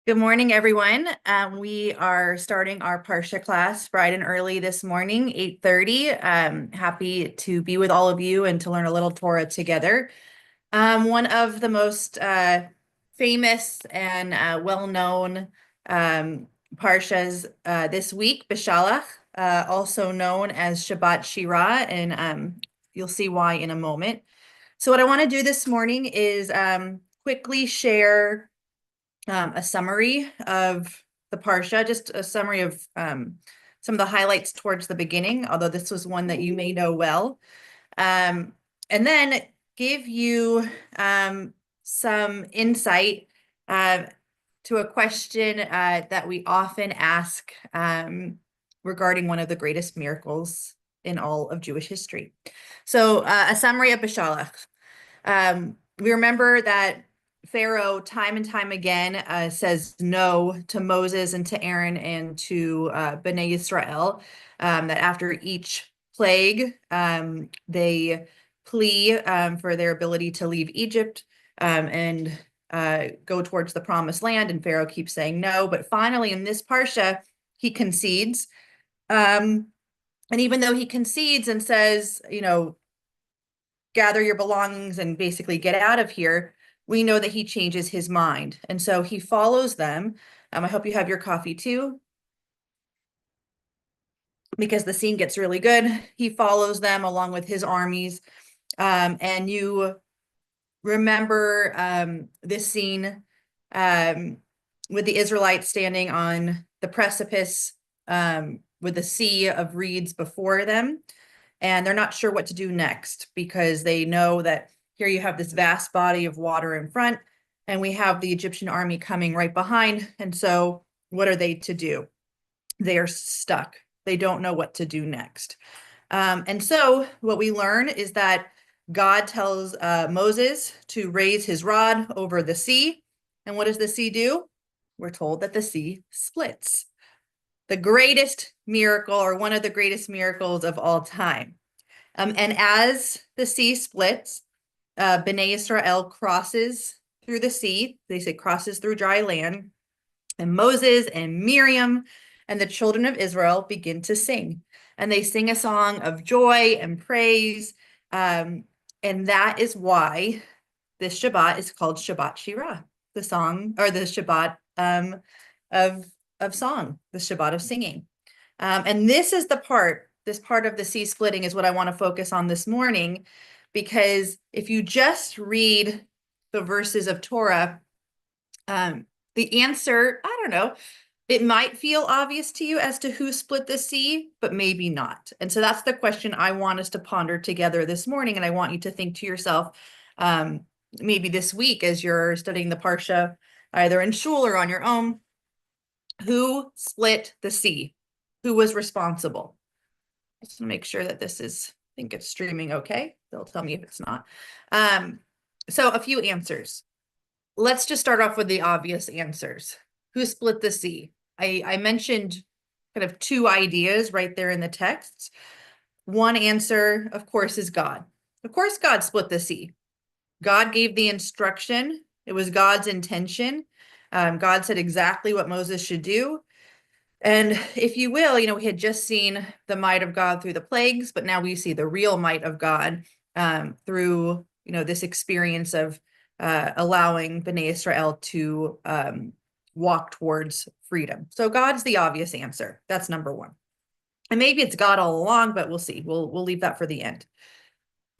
Good morning, everyone. We are starting our Parsha class bright and early this morning, 8:30. Happy to be with all of you and to learn a little Torah together. One of the most famous and well-known Parshas this week, Beshalach, also known as Shabbat Shirah, and you'll see why in a moment. So what I want to do this morning is quickly share a summary of the Parsha, just a summary of some of the highlights towards the beginning, although this was one that you may know well. And then give you some insight to a question that we often ask regarding one of the greatest miracles in all of Jewish history. So a summary of Beshalach. We remember that Pharaoh, time and time again, says no to Moses and to Aaron and to Bnei Yisrael, that after each plague, they plea for their ability to leave Egypt and go towards the promised land. And Pharaoh keeps saying no. But finally, in this Parsha, he concedes. And even though he concedes and says, gather your belongings and basically get out of here, we know that he changes his mind. And so he follows them. I hope you have your coffee too, because the scene gets really good. He follows them along with his armies. And you remember this scene with the Israelites standing on the precipice with a sea of reeds before them. And they're not sure what to do next because they know that here you have this vast body of water in front, and we have the Egyptian army coming right behind. And so what are they to do? They are stuck. They don't know what to do next. And so what we learn is that God tells Moses to raise his rod over the sea. And what does the sea do? We're told that the sea splits. The greatest miracle, or one of the greatest miracles of all time. And as the sea splits, Bnei Israel crosses through the sea. They say crosses through dry land. And Moses and Miriam and the children of Israel begin to sing. And they sing a song of joy and praise. And that is why this Shabbat is called Shabbat Shirah, the song, or the Shabbat of song, the Shabbat of singing. And this part of the sea splitting is what I want to focus on this morning, because if you just read the verses of Torah, the answer, I don't know, it might feel obvious to you as to who split the sea, but maybe not. And so that's the question I want us to ponder together this morning. And I want you to think to yourself, maybe this week as you're studying the Parsha, either in shul or on your own, who split the sea? Who was responsible? Just to make sure that this is, I think it's streaming okay. They'll tell me if it's not. So a few answers. Let's just start off with the obvious answers. Who split the sea? I mentioned kind of two ideas right there in the texts. One answer, of course, is God. Of course, God split the sea. God gave the instruction. It was God's intention. God said exactly what Moses should do. And if you will, we had just seen the might of God through the plagues, but now we see the real might of God through, this experience of allowing Bnei Israel to walk towards freedom. So God's the obvious answer. That's number one. And maybe it's God all along, but we'll see. We'll leave that for the end.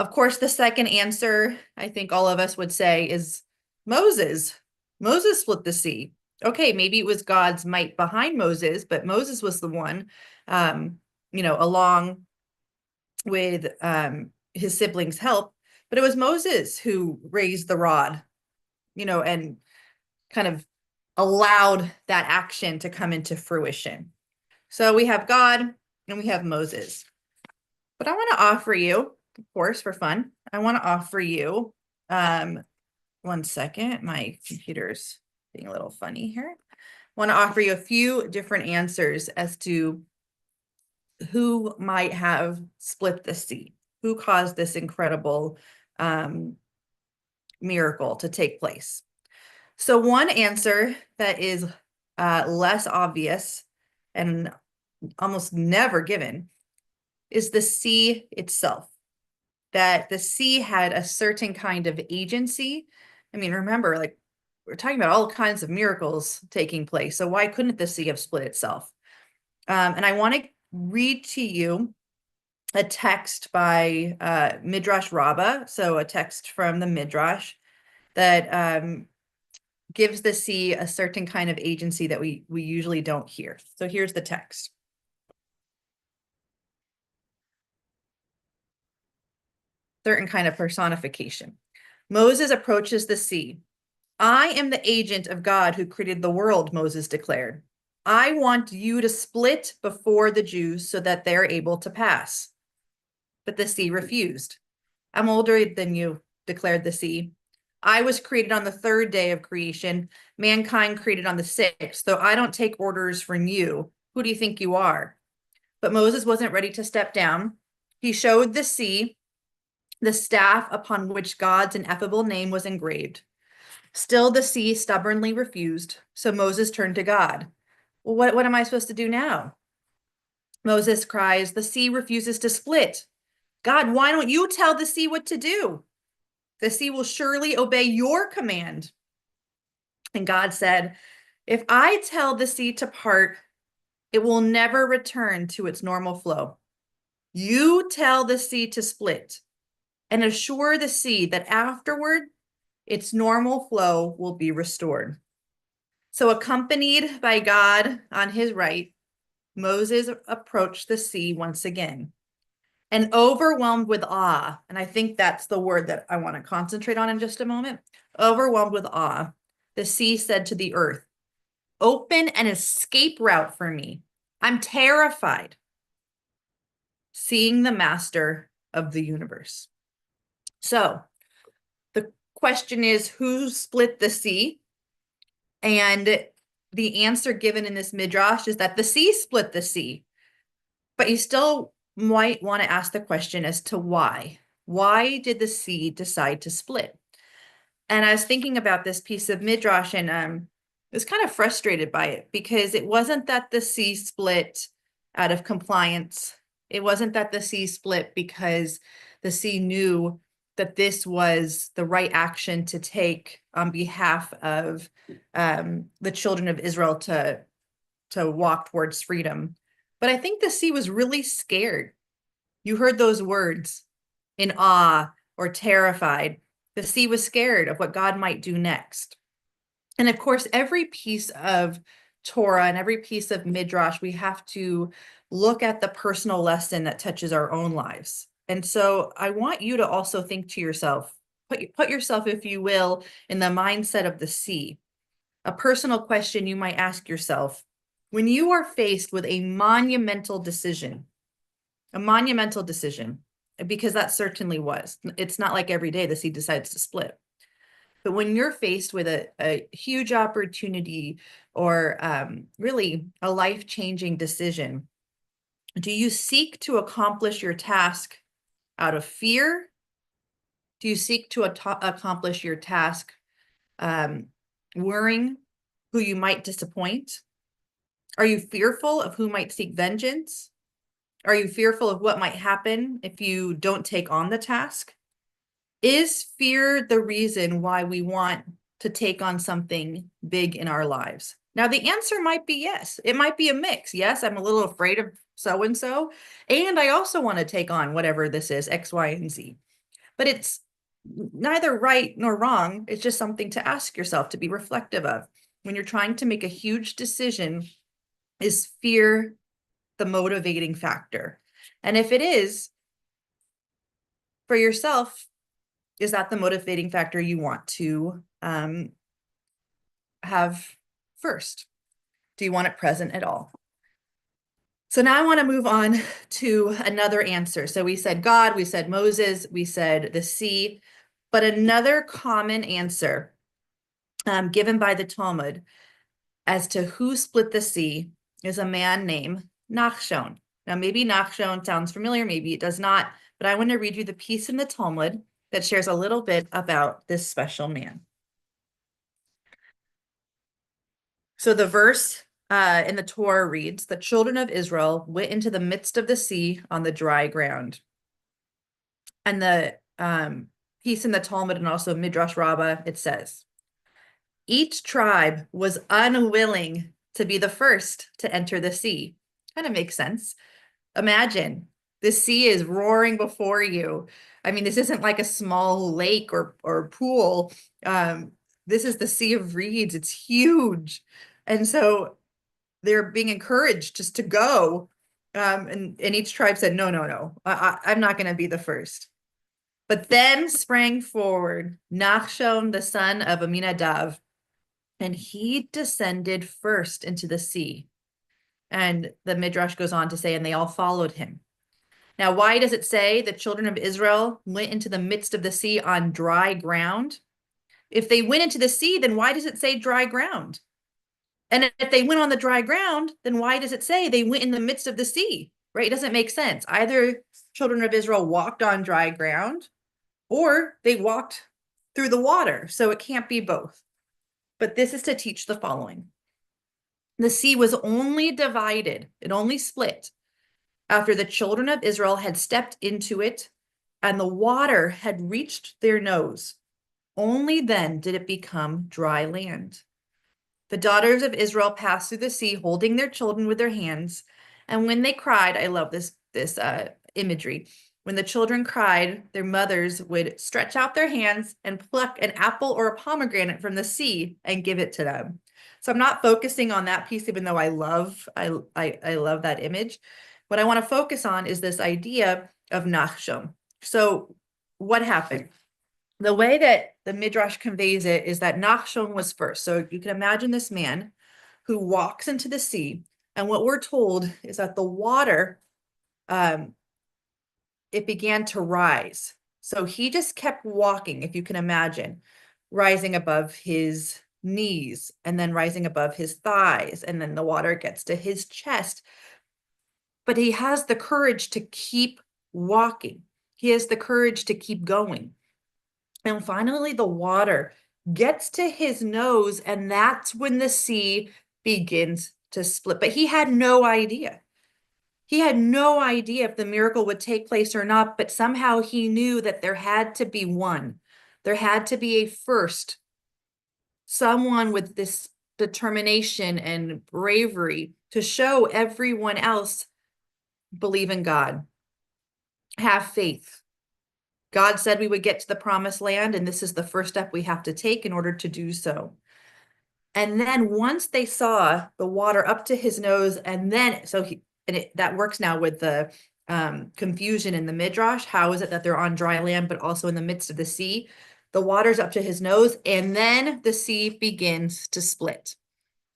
Of course, the second answer, I think all of us would say, is Moses. Moses split the sea. Okay, maybe it was God's might behind Moses, but Moses was the one, along with his siblings' help. But it was Moses who raised the rod, and kind of allowed that action to come into fruition. So we have God and we have Moses. But I want to offer you, of course, for fun, I want to offer you, one second, my computer's being a little funny here. I want to offer you a few different answers as to who might have split the sea, who caused this incredible miracle to take place. So one answer that is less obvious and almost never given is the sea itself, that the sea had a certain kind of agency. I mean, remember, like, we're talking about all kinds of miracles taking place. So why couldn't the sea have split itself? And I want to read to you a text by Midrash Rabbah, so a text from the Midrash that gives the sea a certain kind of agency that we usually don't hear. So here's the text. Certain kind of personification. Moses approaches the sea. I am the agent of God who created the world, Moses declared. I want you to split before the Jews so that they're able to pass. But the sea refused. I'm older than you, declared the sea. I was created on the third day of creation, mankind created on the sixth. Though I don't take orders from you, who do you think you are? But Moses wasn't ready to step down. He showed the sea the staff upon which God's ineffable name was engraved. Still, the sea stubbornly refused. So Moses turned to God. Well, what am I supposed to do now? Moses cries, the sea refuses to split. God, why don't you tell the sea what to do? The sea will surely obey your command. And God said, if I tell the sea to part, it will never return to its normal flow. You tell the sea to split and assure the sea that afterward its normal flow will be restored. So, accompanied by God on his right, Moses approached the sea once again. And overwhelmed with awe, and I think that's the word that I want to concentrate on in just a moment. Overwhelmed with awe, the sea said to the earth, open an escape route for me. I'm terrified. Seeing the master of the universe. So the question is, who split the sea? And the answer given in this midrash is that the sea split the sea. But you still might want to ask the question as to why. Why did the sea decide to split? And I was thinking about this piece of midrash and was kind of frustrated by it because it wasn't that the sea split out of compliance. It wasn't that the sea split because the sea knew that this was the right action to take on behalf of the children of Israel to walk towards freedom. But I think the sea was really scared. You heard those words, in awe or terrified. The sea was scared of what God might do next. And of course, every piece of Torah and every piece of Midrash, we have to look at the personal lesson that touches our own lives. And so I want you to also think to yourself, put yourself, if you will, in the mindset of the sea. A personal question you might ask yourself, when you are faced with a monumental decision, because that certainly was. It's not like every day the sea decides to split. But when you're faced with a huge opportunity or really a life-changing decision, do you seek to accomplish your task out of fear? Do you seek to accomplish your task worrying who you might disappoint? Are you fearful of who might seek vengeance? Are you fearful of what might happen if you don't take on the task? Is fear the reason why we want to take on something big in our lives? Now, the answer might be yes. It might be a mix. Yes, I'm a little afraid of so-and-so, and I also want to take on whatever this is, X, Y, and Z. But it's neither right nor wrong. It's just something to ask yourself, to be reflective of. When you're trying to make a huge decision, is fear the motivating factor? And if it is, for yourself, is that the motivating factor you want to have first? Do you want it present at all? So now I want to move on to another answer. So we said God, we said Moses, we said the sea, but another common answer given by the Talmud as to who split the sea is a man named Nachshon. Now, maybe Nachshon sounds familiar, maybe it does not, but I want to read you the piece in the Talmud that shares a little bit about this special man. So the verse in the Torah reads, the children of Israel went into the midst of the sea on the dry ground. And the piece in the Talmud and also Midrash Rabbah, it says, each tribe was unwilling to be the first to enter the sea. Kind of makes sense. Imagine the sea is roaring before you. I mean, this isn't like a small lake or pool. This is the Sea of Reeds. It's huge. And so they're being encouraged just to go. And each tribe said, no, no, no, I'm not going to be the first. But then sprang forward Nachshon, the son of Aminadav, and he descended first into the sea. And the Midrash goes on to say, and they all followed him. Now, why does it say the children of Israel went into the midst of the sea on dry ground? If they went into the sea, then why does it say dry ground? And if they went on the dry ground, then why does it say they went in the midst of the sea? Right? It doesn't make sense. Either children of Israel walked on dry ground or they walked through the water. So it can't be both. But this is to teach the following. The sea was only divided, it only split after the children of Israel had stepped into it and the water had reached their nose. Only then did it become dry land. The daughters of Israel passed through the sea, holding their children with their hands. And when they cried, I love this imagery. When the children cried, their mothers would stretch out their hands and pluck an apple or a pomegranate from the sea and give it to them. So I'm not focusing on that piece, even though I love that image. What I want to focus on is this idea of Nachshon. So what happened? The way that the Midrash conveys it is that Nachshon was first. So you can imagine this man who walks into the sea. And what we're told is that the water, it began to rise. So he just kept walking, if you can imagine, rising above his knees and then rising above his thighs. And then the water gets to his chest. But he has the courage to keep walking. He has the courage to keep going. And finally, the water gets to his nose, and that's when the sea begins to split. But he had no idea. He had no idea if the miracle would take place or not, but somehow he knew that there had to be one. There had to be a first, someone with this determination and bravery to show everyone else, believe in God, have faith. God said we would get to the promised land, and this is the first step we have to take in order to do so. And then once they saw the water up to his nose, and then that works now with the confusion in the Midrash. How is it that they're on dry land, but also in the midst of the sea? The water's up to his nose, and then the sea begins to split.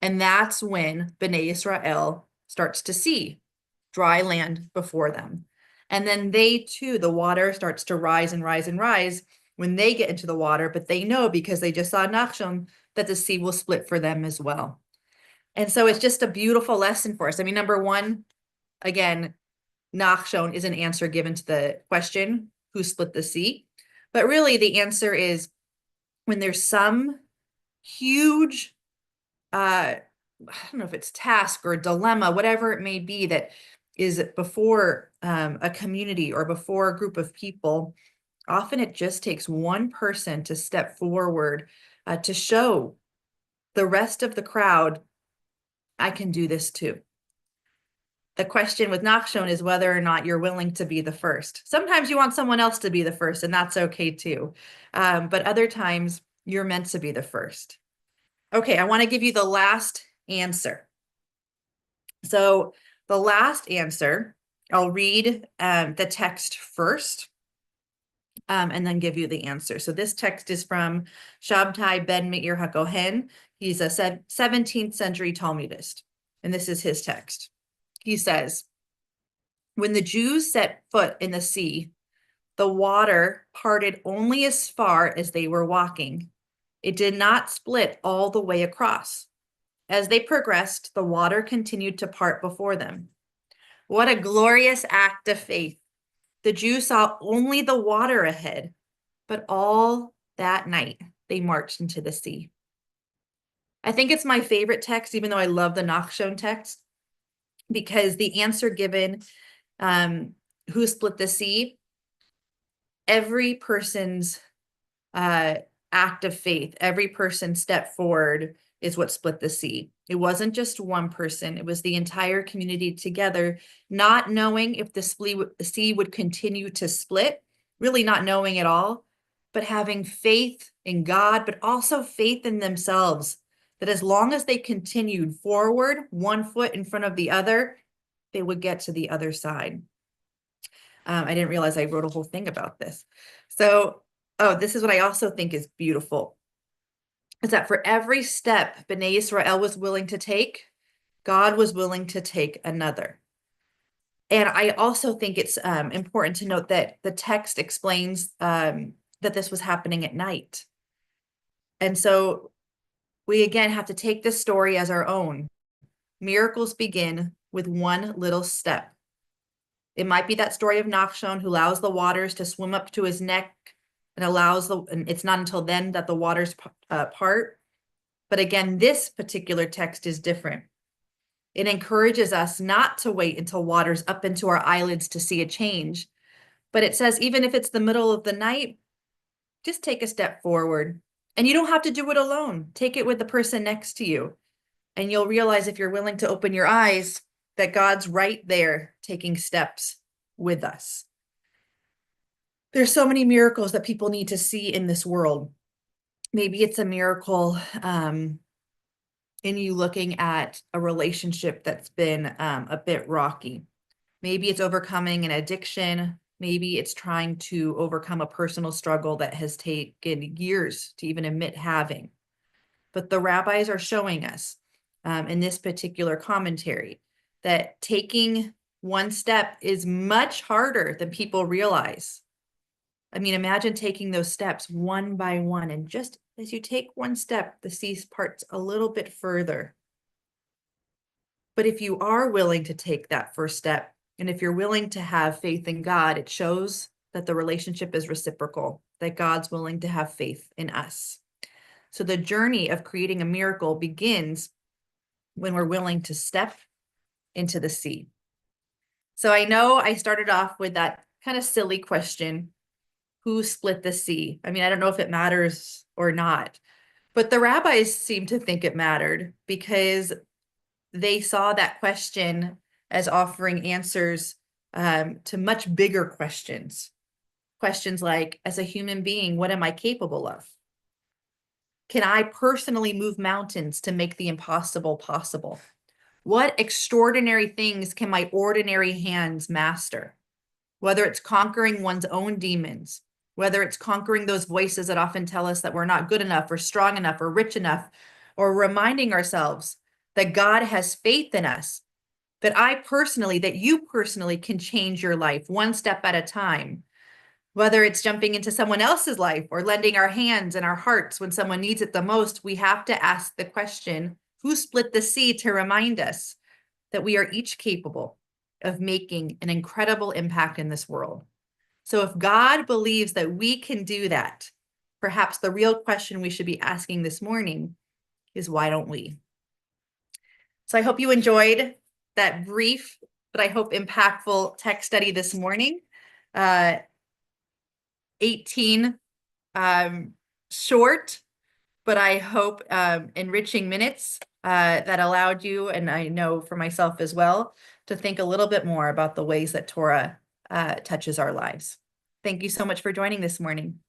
And that's when Bnei Israel starts to see dry land before them. And then they too, the water starts to rise and rise and rise when they get into the water, but they know because they just saw Nachshon that the sea will split for them as well. And so it's just a beautiful lesson for us. I mean, number one, again, Nachshon is an answer given to the question, who split the sea? But really the answer is when there's some huge, I don't know if it's task or dilemma, whatever it may be that is before a community or before a group of people, often it just takes one person to step forward to show the rest of the crowd, I can do this too. The question with Nachshon is whether or not you're willing to be the first. Sometimes you want someone else to be the first, and that's okay too. But other times you're meant to be the first. Okay, I want to give you the last answer. So the last answer, I'll read the text first and then give you the answer. So this text is from Shabtai ben Meir HaKohen. He's a 17th century Talmudist, and this is his text. He says, when the Jews set foot in the sea, the water parted only as far as they were walking. It did not split all the way across. As they progressed, the water continued to part before them. What a glorious act of faith. The Jews saw only the water ahead, but all that night they marched into the sea. I think it's my favorite text, even though I love the Nachshon text, because the answer given, who split the sea, every person's act of faith, every person stepped forward is what split the sea. It wasn't just one person, it was the entire community together, not knowing if the sea would continue to split, really not knowing at all, but having faith in God, but also faith in themselves, that as long as they continued forward, one foot in front of the other, they would get to the other side. I didn't realize I wrote a whole thing about this. So, oh, this is what I also think is beautiful, is that for every step Bnei Israel was willing to take, God was willing to take another. And I also think it's important to note that the text explains that this was happening at night. And so we again have to take this story as our own. Miracles begin with one little step. It might be that story of Nachshon, who allows the waters to swim up to his neck and and it's not until then that the waters part. But again, this particular text is different. It encourages us not to wait until water's up into our eyelids to see a change. But it says, even if it's the middle of the night, just take a step forward. And you don't have to do it alone. Take it with the person next to you. And you'll realize, if you're willing to open your eyes, that God's right there taking steps with us. There's so many miracles that people need to see in this world. Maybe it's a miracle in you looking at a relationship that's been a bit rocky. Maybe it's overcoming an addiction. Maybe it's trying to overcome a personal struggle that has taken years to even admit having. But the rabbis are showing us in this particular commentary that taking one step is much harder than people realize. I mean, imagine taking those steps one by one, and just as you take one step, the sea parts a little bit further. But if you are willing to take that first step, and if you're willing to have faith in God, it shows that the relationship is reciprocal, that God's willing to have faith in us. So the journey of creating a miracle begins when we're willing to step into the sea. So I know I started off with that kind of silly question, who split the sea? I mean, I don't know if it matters or not, but the rabbis seem to think it mattered, because they saw that question as offering answers to much bigger questions. Questions like, as a human being, what am I capable of? Can I personally move mountains to make the impossible possible? What extraordinary things can my ordinary hands master? Whether it's conquering one's own demons, whether it's conquering those voices that often tell us that we're not good enough or strong enough or rich enough, or reminding ourselves that God has faith in us, that you personally can change your life one step at a time. Whether it's jumping into someone else's life or lending our hands and our hearts when someone needs it the most, we have to ask the question, who split the sea, to remind us that we are each capable of making an incredible impact in this world. So if God believes that we can do that, perhaps the real question we should be asking this morning is, why don't we? So I hope you enjoyed that brief, but I hope impactful text study this morning. 18 short, but I hope enriching minutes that allowed you, and I know for myself as well, to think a little bit more about the ways that Torah touches our lives. Thank you so much for joining this morning.